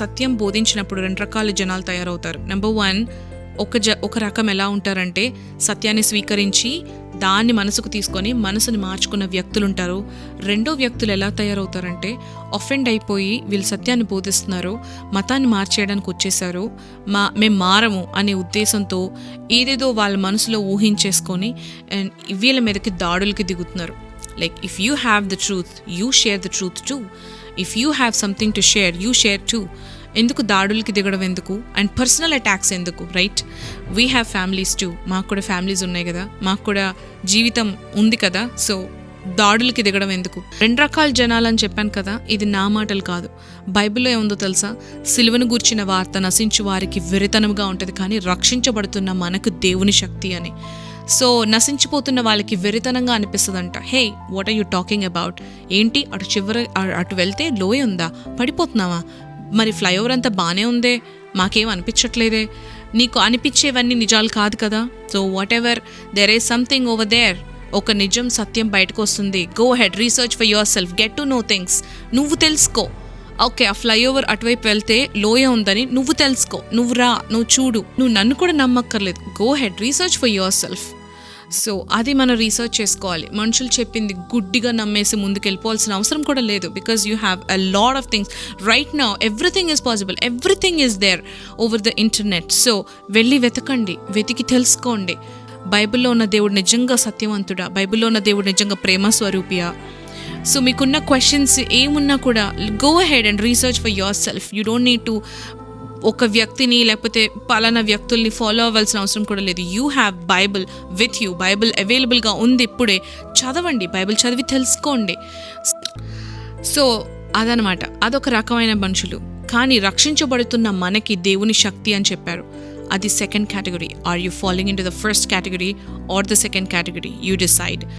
సత్యం బోధించినప్పుడు 2 రకాల జనాలు తయారవుతారు. నెంబర్ 1, ఒక రకం ఎలా ఉంటారంటే సత్యాన్ని స్వీకరించి దాన్ని మనసుకు తీసుకొని మనసుని మార్చుకున్న వ్యక్తులు ఉంటారు. రెండో వ్యక్తులు ఎలా తయారవుతారంటే అఫెండ్ అయిపోయి వీళ్ళు సత్యాన్ని బోధిస్తున్నారు, మతాన్ని మార్చేయడానికి వచ్చేసారు, మేము మారము అనే ఉద్దేశంతో ఏదేదో వాళ్ళ మనసులో ఊహించేసుకొని అండ్ వీళ్ళ మీదకి దాడులకి దిగుతున్నారు. Like if you have the truth, you share the truth two. If you have something to share, you share two. ఎందుకు దాడులకి దిగడం ఎందుకు? అండ్ పర్సనల్ అటాక్స్ ఎందుకు? Right, we have families two. మాకు కూడా ఫ్యామిలీస్ ఉన్నాయి కదా, మాకు కూడా జీవితం ఉంది కదా, సో దాడులకి దిగడం ఎందుకు? 2 రకాల జనాలని చెప్పాను కదా, ఇది నా మాటలు కాదు. బైబిల్లో ఏముందో తెలుసా? సిలువను గూర్చిన వార్త నశించు వారికి వెరితనముగా ఉంటుంది, కానీ రక్షించబడుతున్న మనకు దేవుని శక్తి అని. సో నశించిపోతున్న వాళ్ళకి వెరితనంగా అనిపిస్తుందంట. Hey, what are you talking about? ఏంటి అటు వెళ్తే లోయ ఉందా, పడిపోతున్నావా? మరి ఫ్లైఓవర్ అంతా బాగానే ఉందే, మాకేం అనిపించట్లేదే. నీకు అనిపించేవన్నీ నిజాలు కాదు కదా. So whatever, there is something over there. ఒక నిజం సత్యం బయటకు వస్తుంది. Go ahead, research for yourself, get to know things. నువ్వు తెలుసుకో. ఓకే, ఆ ఫ్లైఓవర్ అటువైపు వెళ్తే లోయ ఉందని నువ్వు తెలుసుకో, నువ్వు రా, నువ్వు చూడు. నువ్వు నన్ను కూడా నమ్మక్కర్లేదు. Go ahead, research for yourself. So అది మనం రీసెర్చ్ చేసుకోవాలి. మనుషులు చెప్పింది గుడ్డిగా నమ్మేసి ముందుకు వెళ్ళిపోవాల్సిన అవసరం కూడా లేదు. Because you have a lot of things right now. Everything is possible, everything is there over the internet. So వెళ్ళి వెతకండి, వెతికి తెలుసుకోండి. బైబిల్లో ఉన్న దేవుడు నిజంగా సత్యవంతుడా? బైబిల్లో ఉన్న దేవుడు నిజంగా ప్రేమ స్వరూపియా? సో మీకున్న క్వశ్చన్స్ ఏమున్నా కూడా go head and research for your self. You don't need to ఒక వ్యక్తిని లేకపోతే పలానా వ్యక్తుల్ని ఫాలో అవ్వాల్సిన అవసరం కూడా లేదు. You have Bible with you. Bible అవైలబుల్గా ఉంది, ఇప్పుడే చదవండి, బైబిల్ చదివి తెలుసుకోండి. సో అదనమాట, అదొక రకమైన మనుషులు. కానీ రక్షించబడుతున్న మనకి దేవుని శక్తి అని చెప్పారు. అది second category. Are you following into the first category or the second category? You decide.